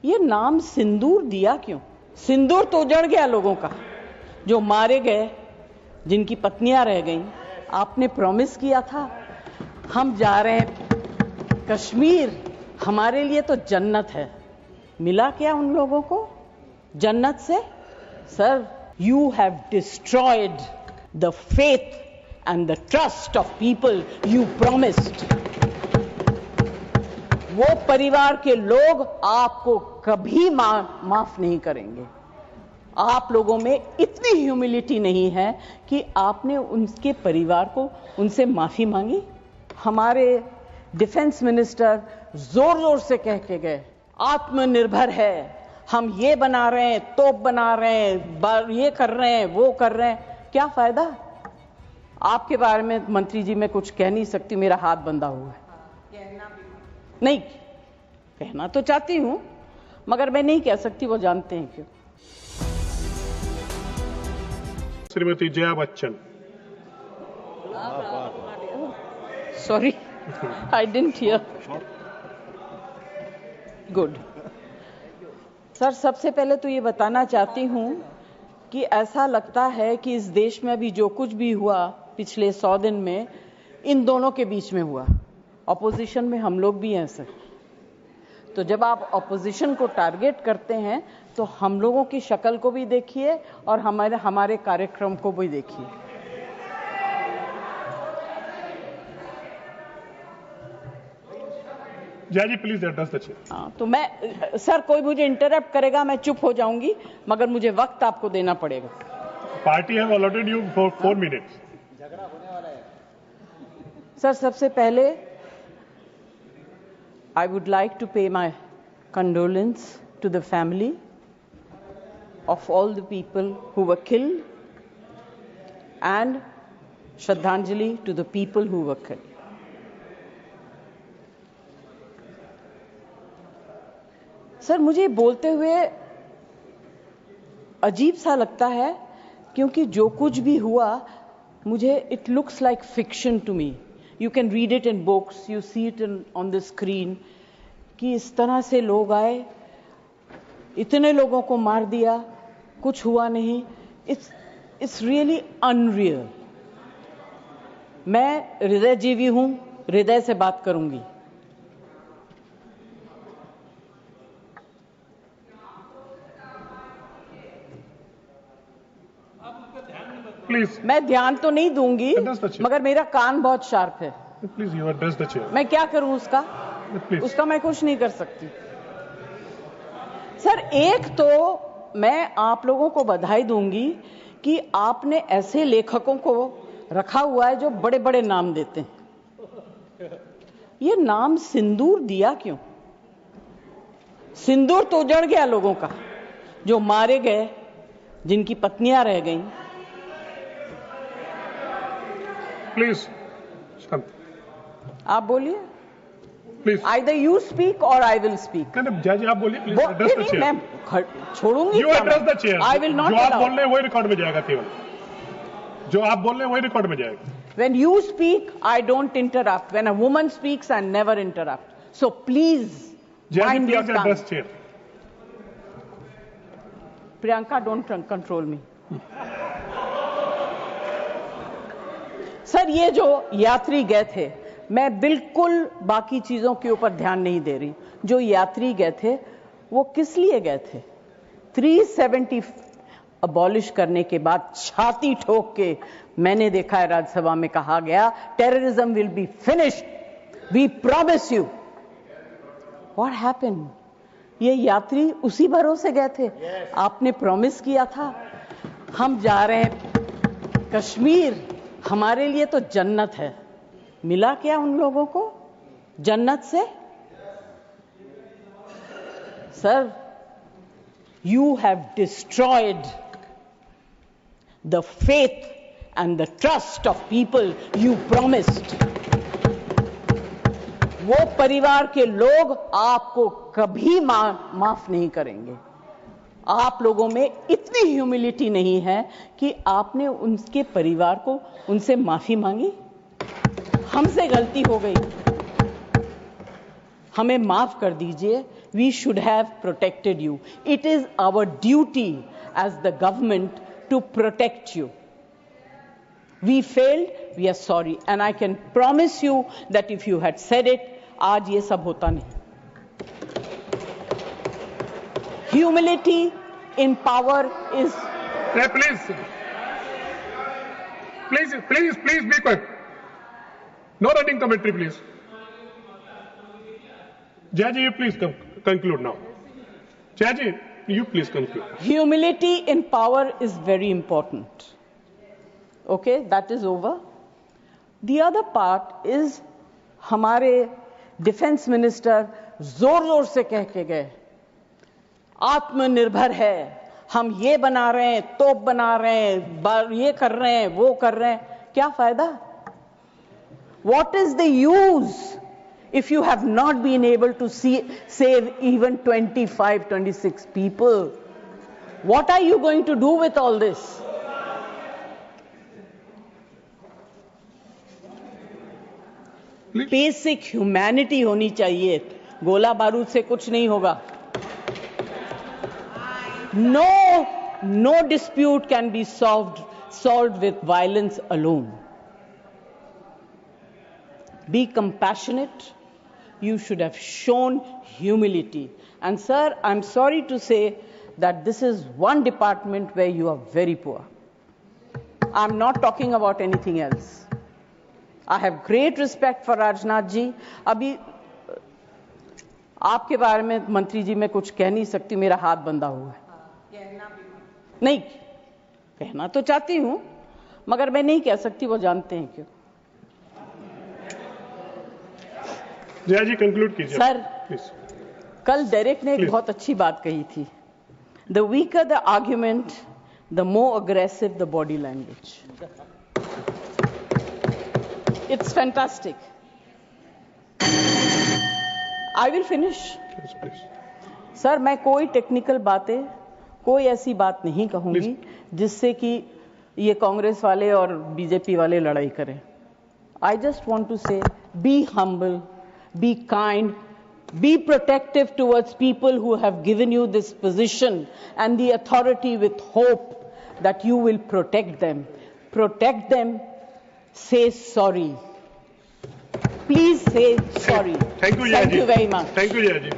ये नाम सिंदूर दिया क्यों? सिंदूर तो उजड़ गया लोगों का, जो मारे गए, जिनकी पत्नियां रह गईं। आपने प्रॉमिस किया था हम जा रहे हैं कश्मीर, हमारे लिए तो जन्नत है। मिला क्या उन लोगों को जन्नत से? Sir, you have destroyed the faith and the trust of people you promised. वो परिवार के लोग आपको कभी माफ नहीं करेंगे। आप लोगों में इतनी ह्यूमिलिटी नहीं है कि आपने उनके परिवार को उनसे माफी मांगी। हमारे डिफेंस मिनिस्टर जोर जोर से कह के गए आत्मनिर्भर है, हम ये बना रहे हैं, तोप बना रहे हैं, ये कर रहे हैं, वो कर रहे हैं। क्या फायदा? आपके बारे में मंत्री जी मैं कुछ कह नहीं सकती, मेरा हाथ बंधा हुआ है। नहीं कहना तो चाहती हूं मगर मैं नहीं कह सकती, वो जानते हैं क्यों। Shrimati Jaya Bachchan. Sorry, I didn't here. Good. Sir, सबसे पहले तो ये बताना चाहती हूं कि ऐसा लगता है कि इस देश में अभी जो कुछ भी हुआ पिछले 100 दिन में, इन दोनों के बीच में हुआ। ऑपोजिशन में हम लोग भी हैं सर, तो जब आप ऑपोजिशन को टारगेट करते हैं तो हम लोगों की शक्ल को भी देखिए और हमारे कार्यक्रम को भी देखिए। जया जी प्लीज एड्रेस द चेयर। हाँ, तो मैं सर, कोई मुझे इंटरप्ट करेगा मैं चुप हो जाऊंगी, मगर मुझे वक्त आपको देना पड़ेगा। Party have allotted you for 4 minutes. Sir, सबसे पहले I would like to pay my condolence to the family of all the people who were killed and Shraddhanjali to the people who were killed. Sir, मुझे बोलते हुए अजीब सा लगता है क्योंकि जो कुछ भी हुआ मुझे it looks like fiction to me. You can read it in books, you see it on the screen, कि इस तरह से लोग आए, इतने लोगों को मार दिया, कुछ हुआ नहीं। It's really unreal. मैं हृदयजीवी हूं, हृदय से बात करूंगी। प्लीज। मैं ध्यान तो नहीं दूंगी मगर मेरा कान बहुत शार्प है। Please you address the chair. मैं क्या करूं उसका? उसका मैं कुछ नहीं कर सकती। सर, एक तो मैं आप लोगों को बधाई दूंगी कि आपने ऐसे लेखकों को रखा हुआ है जो बड़े बड़े नाम देते हैं। ये नाम सिंदूर दिया क्यों? सिंदूर तो उजड़ गया लोगों का, जो मारे गए, जिनकी पत्नियां रह गईं। प्लीज आप बोलिए। Please. Either you speak or I will speak. Jaya ji आप बोलिए प्लीज एड्रेस द चेयर। मैं छोड़ूंगी। You address the chair. I will not जो आप allow. बोल रहे हैं वही रिकॉर्ड में जाएगा, केवल जो आप बोल रहे हैं वही रिकॉर्ड में जाएगा। When you speak, I don't interrupt. When a woman speaks, I never interrupt. So please mind your tongue. Address chair. Priyanka, don't control me. Sir, ये जो यात्री गए थे, मैं बिल्कुल बाकी चीजों के ऊपर ध्यान नहीं दे रही। जो यात्री गए थे वो किस लिए गए थे? 370 अबॉलिश करने के बाद छाती ठोक के मैंने देखा है राज्यसभा में कहा गया terrorism will be finished, we promise you. What happened? ये यात्री उसी भरोसे गए थे। आपने प्रॉमिस किया था हम जा रहे हैं कश्मीर, हमारे लिए तो जन्नत है। मिला क्या उन लोगों को जन्नत से? Sir, you have destroyed the faith and the trust of people you promised. वो परिवार के लोग आपको कभी माफ नहीं करेंगे। आप लोगों में इतनी ह्यूमिलिटी नहीं है कि आपने उनके परिवार को उनसे माफी मांगी। हमसे गलती हो गई, हमें माफ कर दीजिए। we should have protected you. It is our duty as the government to protect you. We failed, we are sorry. And I can promise you that if you had said it, आज ये सब होता नहीं. Humility in power is... Please be quiet. No running commentary, please. Jayaji, you please conclude now. Jayaji, you please conclude. Humility in power is very important. Okay, that is over. The other part is हमारे defence minister जोर जोर से कह के गए आत्मनिर्भर है, हम ये बना रहे हैं, तोप बना रहे हैं, ये कर रहे हैं, वो कर रहे हैं. क्या फायदा? What is the use if you have not been able to save even 26 people? What are you going to do with all this? Basic humanity होनी चाहिए. गोला बारूद से कुछ नहीं होगा. No dispute can be solved with violence alone. Be compassionate. You should have shown humility. And sir, I'm sorry to say that this is one department where you are very poor. I'm not talking about anything else. I have great respect for Rajnath ji. अभी आपके बारे में मंत्री जी मैं कुछ कह नहीं सकती, मेरा हाथ बंधा हुआ है. नहीं कहना तो चाहती हूं मगर मैं नहीं कह सकती, वो जानते हैं क्यों. जया जी कंक्लूड कीजिए सर. प्लीज. कल डेरेक ने एक बहुत अच्छी बात कही थी. The weaker the argument, the more aggressive the body language. It's fantastic. I will finish. Yes, please. Sir मैं कोई टेक्निकल बातें, कोई ऐसी बात नहीं कहूंगी जिससे कि ये कांग्रेस वाले और बीजेपी वाले लड़ाई करें. I just want to say, be humble, be kind, be protective towards people who have given you this position and the authority with hope that you will protect them. Protect them. Say sorry. Please say sorry. Thank you, Thank you very much. Thank you, Jaya ji.